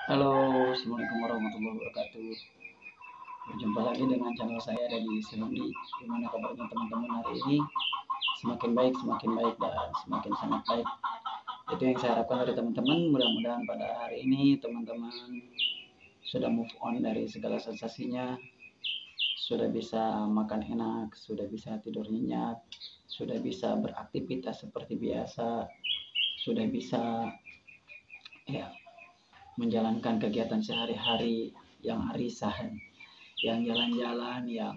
Halo, Assalamualaikum warahmatullahi wabarakatuh. Berjumpa lagi dengan channel saya dari Senundi. Gimana kabarnya teman-teman hari ini? Semakin baik dan semakin sangat baik. Itu yang saya harapkan dari teman-teman. Mudah-mudahan pada hari ini teman-teman sudah move on dari segala sensasinya, sudah bisa makan enak, sudah bisa tidur nyenyak, sudah bisa beraktivitas seperti biasa, sudah bisa ya menjalankan kegiatan sehari-hari yang arisan, yang jalan-jalan, yang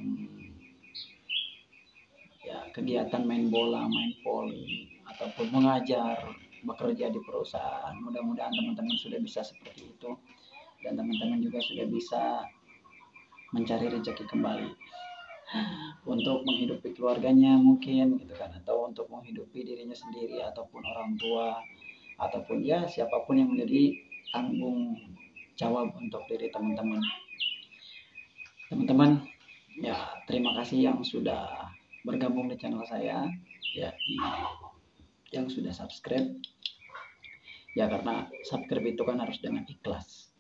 ya kegiatan main bola, main voli, ataupun mengajar, bekerja di perusahaan. Mudah-mudahan teman-teman sudah bisa seperti itu dan teman-teman juga sudah bisa mencari rezeki kembali untuk menghidupi keluarganya mungkin gitu kan, atau untuk menghidupi dirinya sendiri ataupun orang tua ataupun ya siapapun yang menjadi tanggung jawab untuk diri teman-teman. Teman-teman, ya terima kasih yang sudah bergabung di channel saya, ya yang sudah subscribe. Ya karena subscribe itu kan harus dengan ikhlas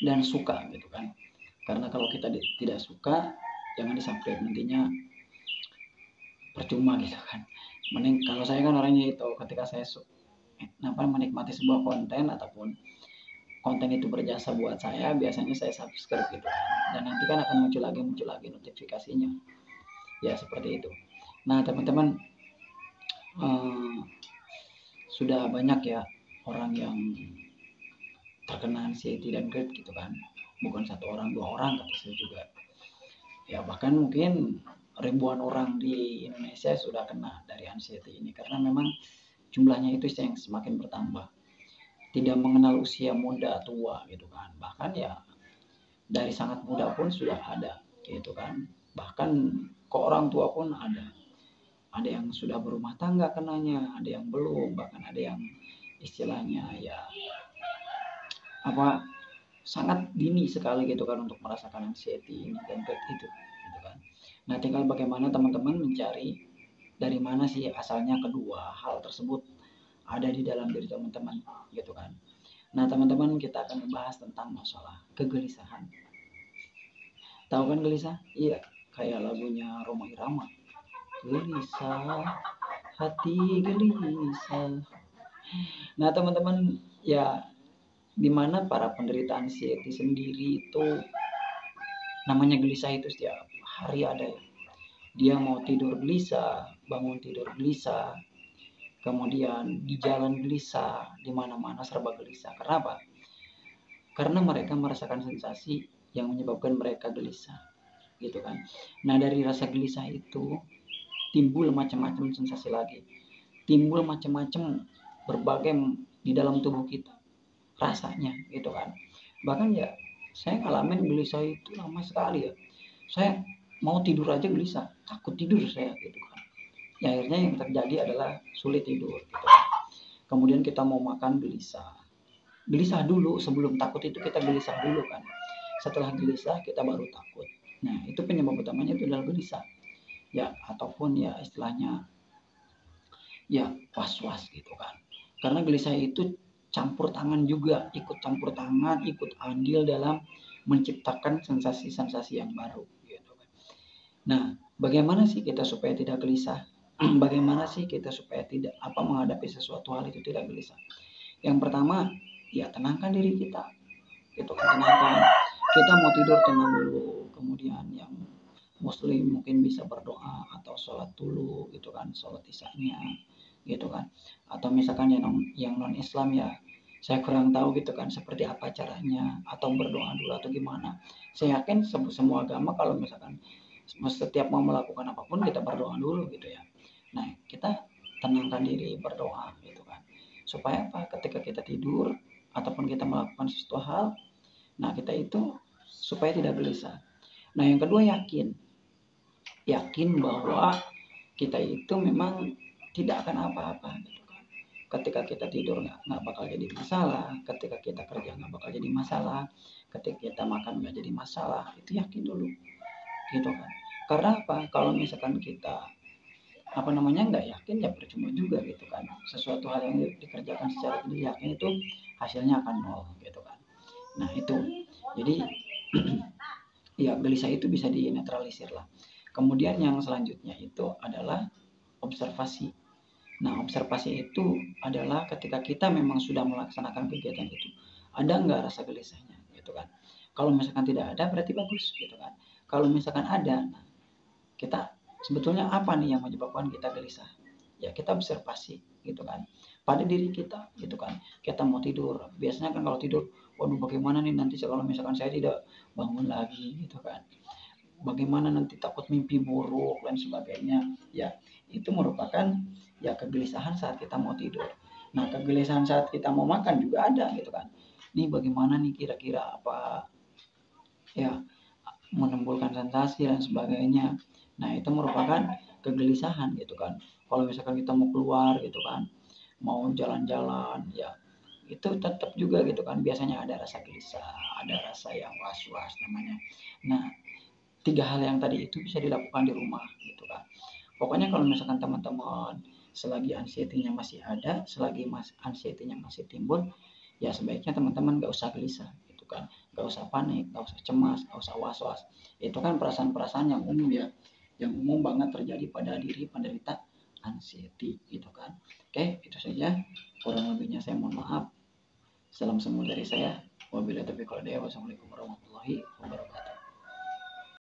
dan suka gitu kan. Karena kalau kita tidak suka, jangan di-subscribe, nantinya percuma gitu kan. Mending kalau saya kan orangnya itu ketika saya menikmati sebuah konten ataupun konten itu berjasa buat saya, biasanya saya subscribe gitu kan. Dan nanti kan akan muncul lagi notifikasinya. Ya seperti itu. Nah teman-teman, sudah banyak ya orang yang terkena anxiety dan GERD gitu kan. Bukan satu orang, dua orang kata saya juga. Ya bahkan mungkin ribuan orang di Indonesia sudah kena dari anxiety ini karena memang jumlahnya itu yang semakin bertambah. Tidak mengenal usia muda tua gitu kan. Bahkan ya dari sangat muda pun sudah ada gitu kan. Bahkan ke orang tua pun ada. Ada yang sudah berumah tangga kenanya, ada yang belum, bahkan ada yang istilahnya ya apa sangat dini sekali gitu kan untuk merasakan anxiety ini dan GERD itu gitu kan. Nah tinggal bagaimana teman-teman mencari dari mana sih asalnya kedua hal tersebut ada di dalam diri teman-teman gitu kan. Nah teman-teman, kita akan membahas tentang masalah kegelisahan. Tahu kan gelisah? Iya, kayak lagunya Rhoma Irama. Gelisah, hati gelisah. Nah teman-teman, ya dimana para penderita anxiety sendiri itu namanya gelisah itu setiap hari ada ya. Dia mau tidur gelisah, bangun tidur gelisah, kemudian di jalan gelisah, di mana-mana serba gelisah. Karena apa? Karena mereka merasakan sensasi yang menyebabkan mereka gelisah, gitu kan. Nah dari rasa gelisah itu timbul macam-macam sensasi lagi, timbul macam-macam berbagai di dalam tubuh kita rasanya, gitu kan. Bahkan ya saya ngalamin gelisah itu lama sekali ya. Saya mau tidur aja gelisah, takut tidur saya gitu kan. Ya, akhirnya yang terjadi adalah sulit tidur gitu. Kemudian kita mau makan gelisah. Gelisah dulu, sebelum takut itu kita gelisah dulu kan. Setelah gelisah kita baru takut. Nah, itu penyebab utamanya itu adalah gelisah. Ya, ataupun ya istilahnya ya was-was gitu kan. Karena gelisah itu campur tangan juga, ikut campur tangan, ikut andil dalam menciptakan sensasi-sensasi yang baru gitu kan. Nah, bagaimana sih kita supaya tidak gelisah? Bagaimana sih kita supaya tidak menghadapi sesuatu hal itu tidak gelisah? Yang pertama, ya tenangkan diri kita. Gitu kan, tenangkan. Kita mau tidur tenang dulu. Kemudian yang muslim mungkin bisa berdoa atau sholat dulu gitu kan, sholat isya-nya gitu kan. Atau misalkan yang non Islam ya saya kurang tahu gitu kan seperti apa caranya, atau berdoa dulu atau gimana. Saya yakin semua agama kalau misalkan setiap mau melakukan apapun kita berdoa dulu gitu ya. Nah kita tenangkan diri, berdoa gitu kan, supaya apa, ketika kita tidur ataupun kita melakukan sesuatu hal, nah kita itu supaya tidak gelisah. Nah yang kedua, yakin bahwa kita itu memang tidak akan apa-apa gitu kan. Ketika kita tidur nggak bakal jadi masalah, ketika kita kerja nggak bakal jadi masalah, ketika kita makan nggak jadi masalah, itu yakin dulu gitu kan. Karena apa, kalau misalkan kita nggak yakin ya percuma juga gitu kan. Sesuatu hal yang dikerjakan secara tidak yakin itu hasilnya akan nol gitu kan. Nah itu jadi ya gelisah itu bisa dinetralisir lah. Kemudian yang selanjutnya itu adalah observasi. Nah observasi itu adalah ketika kita memang sudah melaksanakan kegiatan itu, ada nggak rasa gelisahnya gitu kan. Kalau misalkan tidak ada berarti bagus gitu kan. Kalau misalkan ada, nah, kita sebetulnya apa nih yang menyebabkan kita gelisah? Ya kita observasi gitu kan pada diri kita gitu kan. Kita mau tidur, biasanya kan kalau tidur, waduh bagaimana nih nanti kalau misalkan saya tidak bangun lagi gitu kan, bagaimana nanti takut mimpi buruk dan sebagainya. Ya itu merupakan ya kegelisahan saat kita mau tidur. Nah kegelisahan saat kita mau makan juga ada gitu kan, nih bagaimana nih kira-kira apa ya, menimbulkan sensasi dan sebagainya. Nah itu merupakan kegelisahan gitu kan. Kalau misalkan kita mau keluar gitu kan, mau jalan-jalan ya itu tetap juga gitu kan, biasanya ada rasa gelisah, ada rasa yang was-was namanya. Nah 3 hal yang tadi itu bisa dilakukan di rumah gitu kan. Pokoknya kalau misalkan teman-teman selagi anxiety-nya masih ada, selagi anxiety-nya masih timbul, ya sebaiknya teman-teman gak usah gelisah gitu kan, gak usah panik, gak usah cemas, gak usah was-was. Itu kan perasaan-perasaan yang umum ya, yang umum banget terjadi pada diri penderita anxiety gitu kan. Oke, itu saja, kurang lebihnya saya mohon maaf. Salam semua dari saya. Wabillahi taufiq wal hidayah. Wassalamualaikum warahmatullahi wabarakatuh.